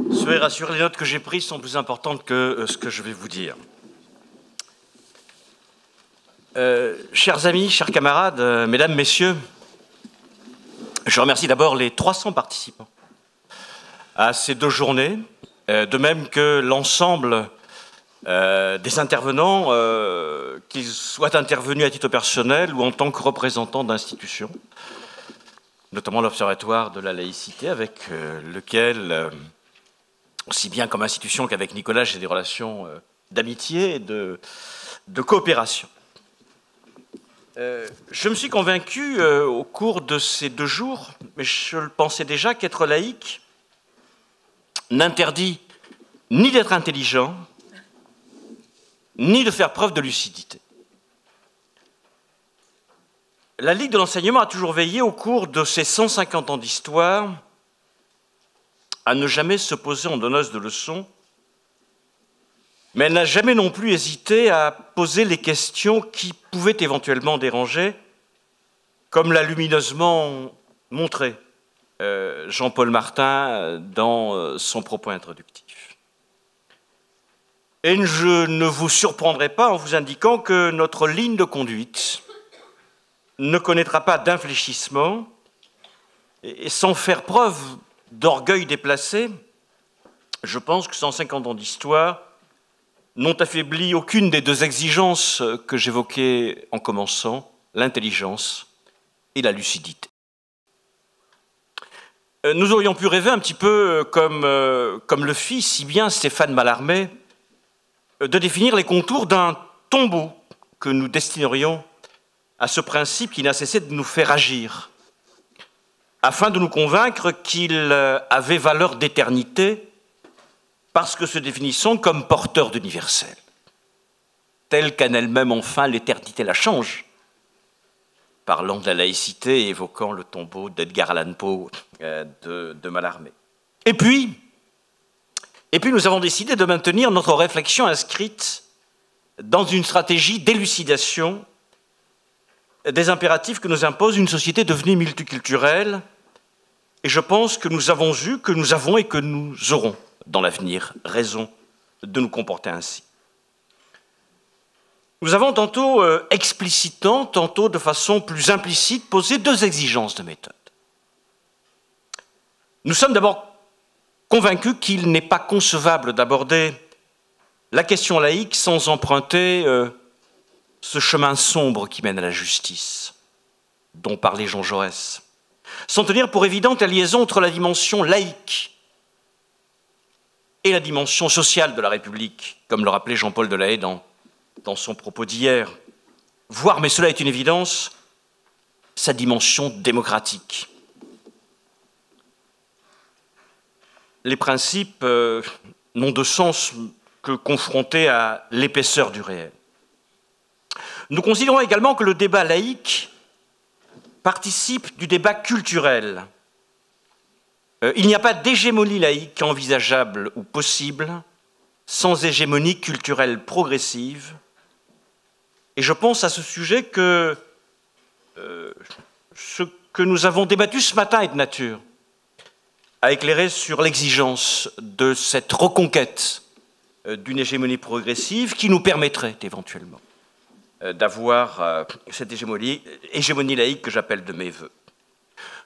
Soyez rassurés, les notes que j'ai prises sont plus importantes que ce que je vais vous dire. Chers amis, chers camarades, mesdames, messieurs, je remercie d'abord les 300 participants à ces 2 journées, de même que l'ensemble des intervenants, qu'ils soient intervenus à titre personnel ou en tant que représentants d'institutions, notamment l'Observatoire de la laïcité, avec lequel, aussi bien comme institution qu'avec Nicolas, j'ai des relations d'amitié et de coopération. Je me suis convaincu au cours de ces 2 jours, mais je le pensais déjà, qu'être laïque n'interdit ni d'être intelligent, ni de faire preuve de lucidité. La Ligue de l'enseignement a toujours veillé au cours de ses 150 ans d'histoire à ne jamais se poser en donneuse de leçons, mais elle n'a jamais non plus hésité à poser les questions qui pouvaient éventuellement déranger, comme l'a lumineusement montré Jean-Paul Martin dans son propos introductif. Et je ne vous surprendrai pas en vous indiquant que notre ligne de conduite ne connaîtra pas d'infléchissement, et sans faire preuve d'orgueil déplacé, je pense que 150 ans d'histoire n'ont affaibli aucune des 2 exigences que j'évoquais en commençant, l'intelligence et la lucidité. Nous aurions pu rêver un petit peu comme le fit si bien Stéphane Mallarmé, de définir les contours d'un tombeau que nous destinerions à ce principe qui n'a cessé de nous faire agir, afin de nous convaincre qu'il avait valeur d'éternité parce que se définissant comme porteur d'universel, tel qu'en elle-même, enfin, l'éternité la change, parlant de la laïcité et évoquant le tombeau d'Edgar Allan Poe de Mallarmé. Et puis, nous avons décidé de maintenir notre réflexion inscrite dans une stratégie d'élucidation des impératifs que nous impose une société devenue multiculturelle, et je pense que nous avons eu, que nous avons et que nous aurons dans l'avenir raison de nous comporter ainsi. Nous avons tantôt explicitement, tantôt de façon plus implicite, posé 2 exigences de méthode. Nous sommes d'abord convaincus qu'il n'est pas concevable d'aborder la question laïque sans emprunter ce chemin sombre qui mène à la justice, dont parlait Jean Jaurès, sans tenir pour évidente la liaison entre la dimension laïque et la dimension sociale de la République, comme le rappelait Jean-Paul Delahaye dans son propos d'hier, voire, mais cela est une évidence, sa dimension démocratique. Les principes n'ont de sens que confrontés à l'épaisseur du réel. Nous considérons également que le débat laïque participe du débat culturel. Il n'y a pas d'hégémonie laïque envisageable ou possible sans hégémonie culturelle progressive. Et je pense à ce sujet que ce que nous avons débattu ce matin est de nature à éclairer sur l'exigence de cette reconquête d'une hégémonie progressive qui nous permettrait éventuellement d'avoir cette hégémonie laïque que j'appelle de mes voeux.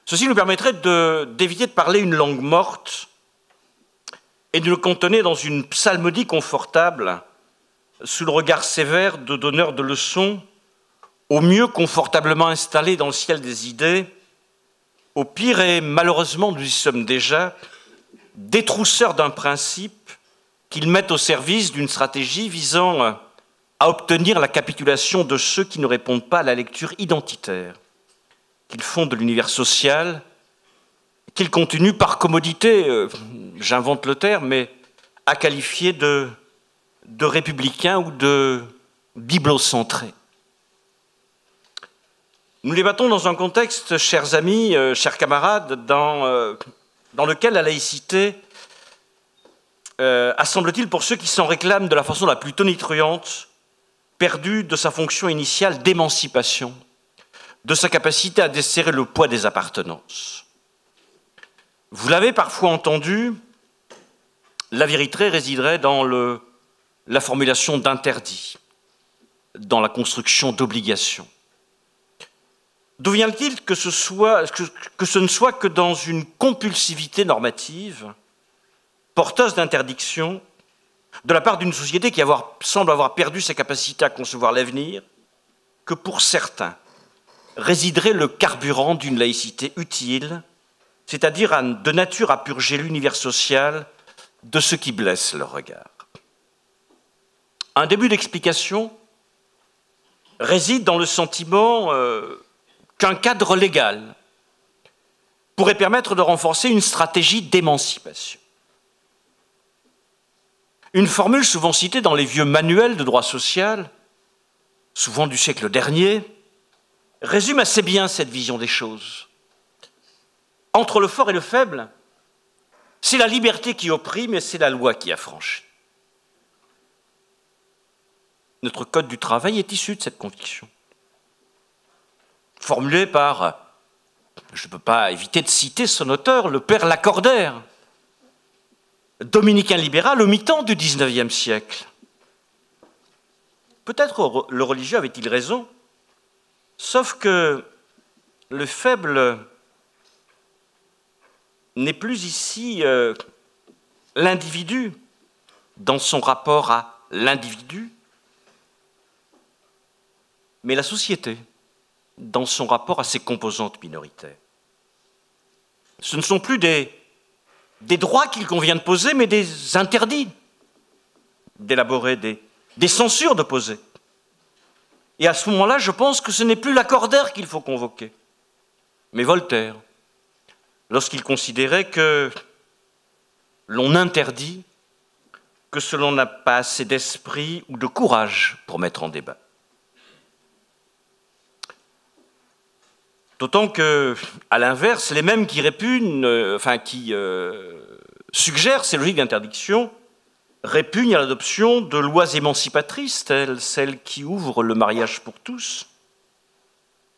Ceci nous permettrait d'éviter de parler une langue morte et de nous contenir dans une psalmodie confortable sous le regard sévère de donneurs de leçons, au mieux confortablement installés dans le ciel des idées, au pire, et malheureusement nous y sommes déjà, détrousseurs d'un principe qu'ils mettent au service d'une stratégie visant à obtenir la capitulation de ceux qui ne répondent pas à la lecture identitaire qu'ils font de l'univers social, qu'ils continuent par commodité, j'invente le terme, mais à qualifier de républicain ou de biblocentré. Nous débattons dans un contexte, chers amis, chers camarades, dans lequel la laïcité a, semble-t-il, pour ceux qui s'en réclament de la façon la plus tonitruante, perdu de sa fonction initiale d'émancipation, de sa capacité à desserrer le poids des appartenances. Vous l'avez parfois entendu, la vérité résiderait dans la formulation d'interdits, dans la construction d'obligations. D'où vient-il que ce ne soit que dans une compulsivité normative, porteuse d'interdictions, de la part d'une société qui semble avoir perdu sa capacité à concevoir l'avenir, que pour certains résiderait le carburant d'une laïcité utile, c'est-à-dire de nature à purger l'univers social de ce qui blesse leur regard. Un début d'explication réside dans le sentiment qu'un cadre légal pourrait permettre de renforcer une stratégie d'émancipation. Une formule souvent citée dans les vieux manuels de droit social, souvent du siècle dernier, résume assez bien cette vision des choses. Entre le fort et le faible, c'est la liberté qui opprime et c'est la loi qui affranchit. Notre code du travail est issu de cette conviction. Formulée par, je ne peux pas éviter de citer son auteur, le père Lacordaire, dominicain libéral au mi-temps du XIXe siècle. Peut-être le religieux avait-il raison, sauf que le faible n'est plus ici l'individu dans son rapport à l'individu, mais la société dans son rapport à ses composantes minoritaires. Ce ne sont plus des droits qu'il convient de poser, mais des interdits d'élaborer, des censures de poser. Et à ce moment-là, je pense que ce n'est plus Lacordaire qu'il faut convoquer, mais Voltaire, lorsqu'il considérait que l'on interdit que ce l'on n'a pas assez d'esprit ou de courage pour mettre en débat. D'autant que, à l'inverse, les mêmes qui répugnent, suggèrent ces logiques d'interdiction, répugnent à l'adoption de lois émancipatrices, telles celles qui ouvrent le mariage pour tous.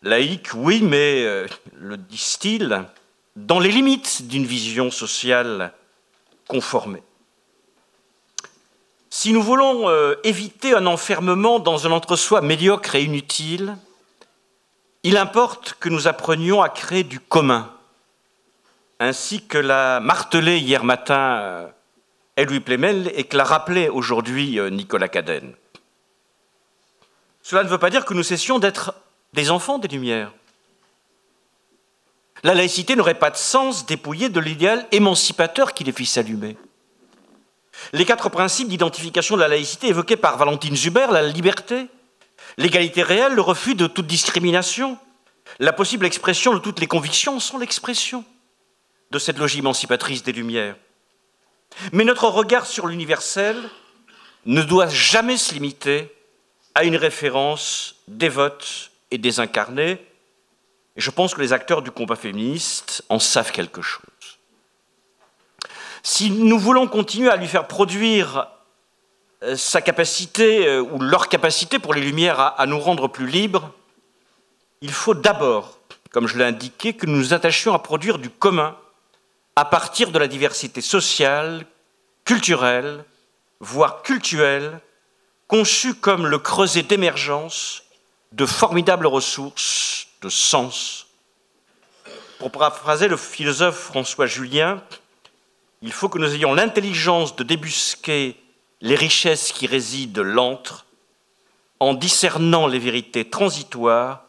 Laïque, oui, mais, le disent-ils, dans les limites d'une vision sociale conformée. Si nous voulons éviter un enfermement dans un entre-soi médiocre et inutile, il importe que nous apprenions à créer du commun, ainsi que l'a martelé hier matin Edoui Plenel et que l'a rappelé aujourd'hui Nicolas Cadenne. Cela ne veut pas dire que nous cessions d'être des enfants des Lumières. La laïcité n'aurait pas de sens dépouillée de l'idéal émancipateur qui les fit s'allumer. Les 4 principes d'identification de la laïcité évoqués par Valentine Zuber, la liberté, l'égalité réelle, le refus de toute discrimination, la possible expression de toutes les convictions sont l'expression de cette logique émancipatrice des Lumières. Mais notre regard sur l'universel ne doit jamais se limiter à une référence dévote et désincarnée. Et je pense que les acteurs du combat féministe en savent quelque chose. Si nous voulons continuer à lui faire produire sa capacité ou leur capacité pour les Lumières à nous rendre plus libres, il faut d'abord, comme je l'ai indiqué, que nous nous attachions à produire du commun à partir de la diversité sociale, culturelle, voire cultuelle, conçue comme le creuset d'émergence de formidables ressources de sens. Pour paraphraser le philosophe François Julien, il faut que nous ayons l'intelligence de débusquer les richesses qui résident l'antre en discernant les vérités transitoires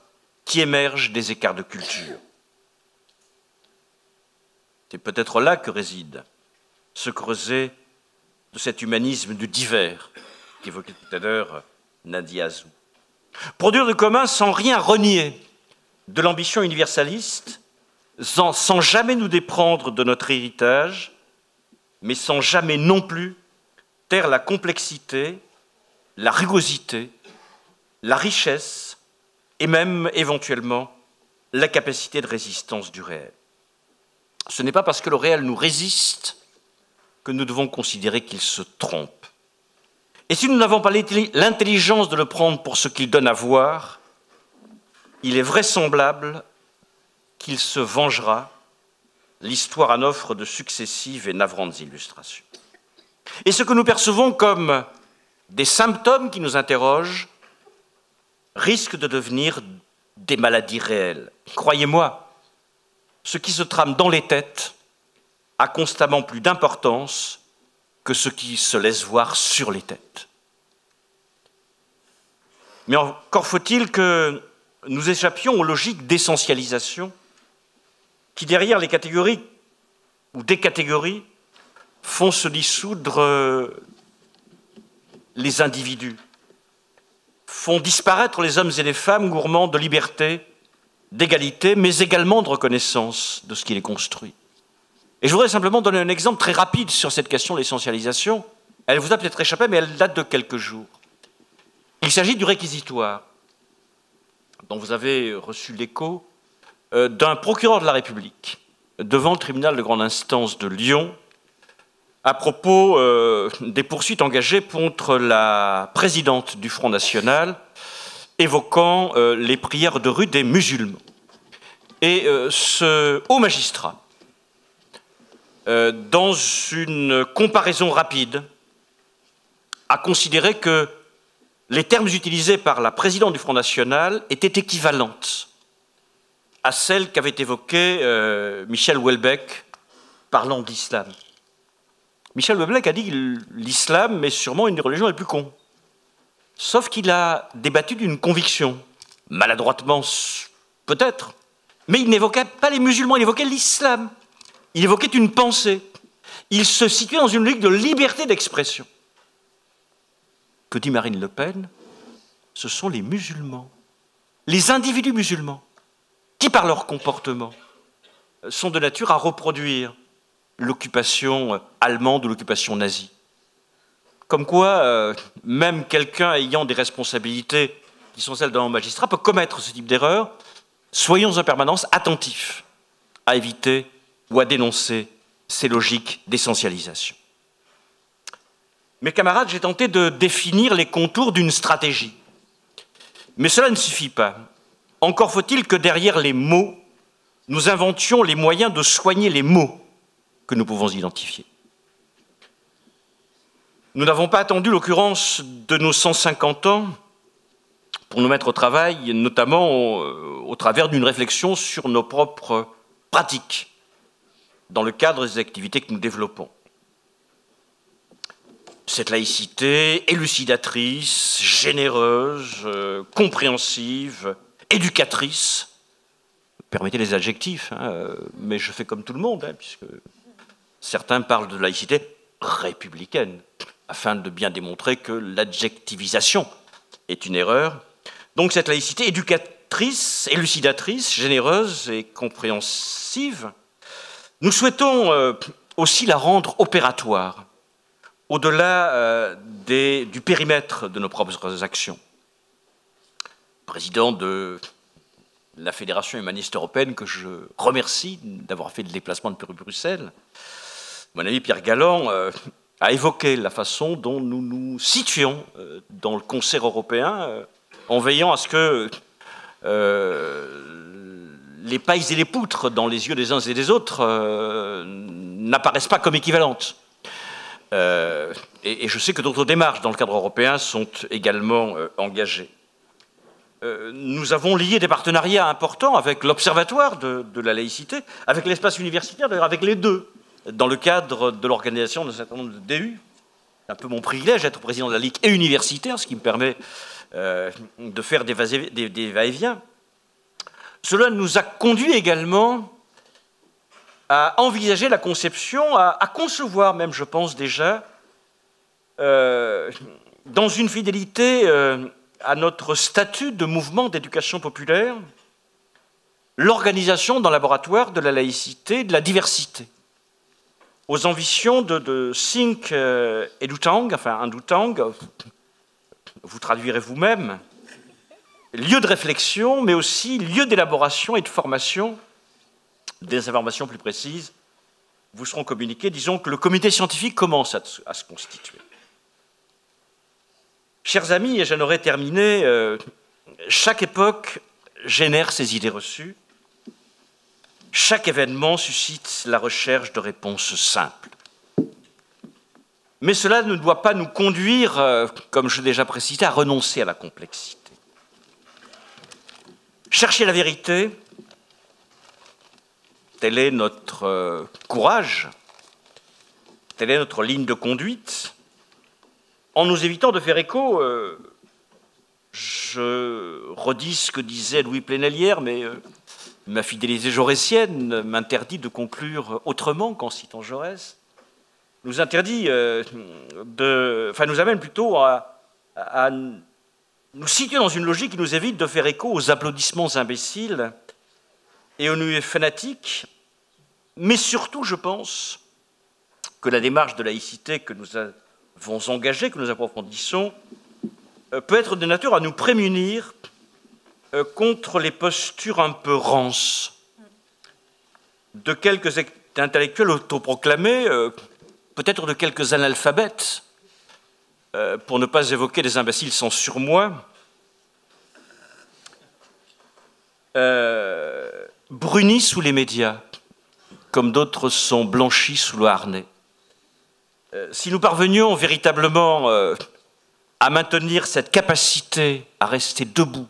qui émergent des écarts de culture. C'est peut-être là que réside ce creuset de cet humanisme du divers qu'évoquait tout à l'heure Nadia Azou. Produire du commun sans rien renier de l'ambition universaliste, sans jamais nous déprendre de notre héritage, mais sans jamais non plus taire la complexité, la rugosité, la richesse et même éventuellement la capacité de résistance du réel. Ce n'est pas parce que le réel nous résiste que nous devons considérer qu'il se trompe. Et si nous n'avons pas l'intelligence de le prendre pour ce qu'il donne à voir, il est vraisemblable qu'il se vengera. L'histoire en offre de successives et navrantes illustrations. Et ce que nous percevons comme des symptômes qui nous interrogent risque de devenir des maladies réelles. Croyez-moi, ce qui se trame dans les têtes a constamment plus d'importance que ce qui se laisse voir sur les têtes. Mais encore faut-il que nous échappions aux logiques d'essentialisation qui, derrière les catégories ou des catégories, font se dissoudre les individus, font disparaître les hommes et les femmes gourmands de liberté, d'égalité, mais également de reconnaissance de ce qui les construit. Et je voudrais simplement donner un exemple très rapide sur cette question de l'essentialisation. Elle vous a peut-être échappé, mais elle date de quelques jours. Il s'agit du réquisitoire, dont vous avez reçu l'écho, d'un procureur de la République devant le tribunal de grande instance de Lyon à propos des poursuites engagées contre la présidente du Front National évoquant les prières de rue des musulmans. Et ce haut magistrat, dans une comparaison rapide, a considéré que les termes utilisés par la présidente du Front National étaient équivalentes à celles qu'avait évoquées Michel Houellebecq parlant d'islam. Michel Houellebecq a dit que l'islam est sûrement une des religions les plus cons. Sauf qu'il a débattu d'une conviction, maladroitement peut-être, mais il n'évoquait pas les musulmans, il évoquait l'islam. Il évoquait une pensée. Il se situait dans une logique de liberté d'expression. Que dit Marine Le Pen? Ce sont les musulmans, les individus musulmans, qui par leur comportement sont de nature à reproduire l'occupation allemande ou l'occupation nazie. Comme quoi, même quelqu'un ayant des responsabilités qui sont celles d'un magistrat peut commettre ce type d'erreur. Soyons en permanence attentifs à éviter ou à dénoncer ces logiques d'essentialisation. Mes camarades, j'ai tenté de définir les contours d'une stratégie. Mais cela ne suffit pas. Encore faut-il que derrière les mots, nous inventions les moyens de soigner les mots que nous pouvons identifier. Nous n'avons pas attendu l'occurrence de nos 150 ans pour nous mettre au travail, notamment au travers d'une réflexion sur nos propres pratiques dans le cadre des activités que nous développons. Cette laïcité élucidatrice, généreuse, compréhensive, éducatrice, permettez les adjectifs, mais je fais comme tout le monde, puisque certains parlent de laïcité républicaine, afin de bien démontrer que l'adjectivisation est une erreur. Donc cette laïcité éducatrice, élucidatrice, généreuse et compréhensive, nous souhaitons aussi la rendre opératoire, au-delà du périmètre de nos propres actions. Président de la Fédération humaniste européenne, que je remercie d'avoir fait le déplacement depuis Bruxelles, mon ami Pierre Galland a évoqué la façon dont nous nous situons dans le concert européen, en veillant à ce que les pailles et les poutres dans les yeux des uns et des autres n'apparaissent pas comme équivalentes. Et je sais que d'autres démarches dans le cadre européen sont également engagées. Nous avons lié des partenariats importants avec l'Observatoire de la laïcité, avec l'espace universitaire, d'ailleurs avec les deux, dans le cadre de l'organisation d'un certain nombre de DU. C'est un peu mon privilège d'être président de la Ligue et universitaire, ce qui me permet de faire des va-et-vient. Cela nous a conduit également à envisager la conception, à concevoir même, je pense déjà, dans une fidélité à notre statut de mouvement d'éducation populaire, l'organisation dans le laboratoire de la laïcité, de la diversité, aux ambitions de Think Edutang, enfin Indutang, vous traduirez vous-même, lieu de réflexion, mais aussi lieu d'élaboration et de formation. Des informations plus précises vous seront communiquées. Disons que le comité scientifique commence à se constituer. Chers amis, et j'en aurais terminé, chaque époque génère ses idées reçues. Chaque événement suscite la recherche de réponses simples. Mais cela ne doit pas nous conduire, comme je l'ai déjà précisé, à renoncer à la complexité. Chercher la vérité, tel est notre courage, telle est notre ligne de conduite, en nous évitant de faire écho, je redis ce que disait Louis Plenel hier, mais ma fidélité jaurétienne m'interdit de conclure autrement qu'en citant Jaurès, nous interdit nous amène plutôt à nous situer dans une logique qui nous évite de faire écho aux applaudissements imbéciles et aux nuées fanatiques, mais surtout, je pense, que la démarche de laïcité que nous avons engagée, que nous approfondissons, peut être de nature à nous prémunir contre les postures un peu rances de quelques intellectuels autoproclamés, peut-être de quelques analphabètes, pour ne pas évoquer des imbéciles sans surmoi, brunis sous les médias, comme d'autres sont blanchis sous le harnais. Si nous parvenions véritablement à maintenir cette capacité à rester debout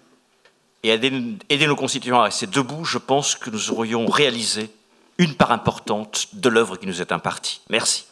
et à aider nos concitoyens à rester debout, je pense que nous aurions réalisé une part importante de l'œuvre qui nous est impartie. Merci.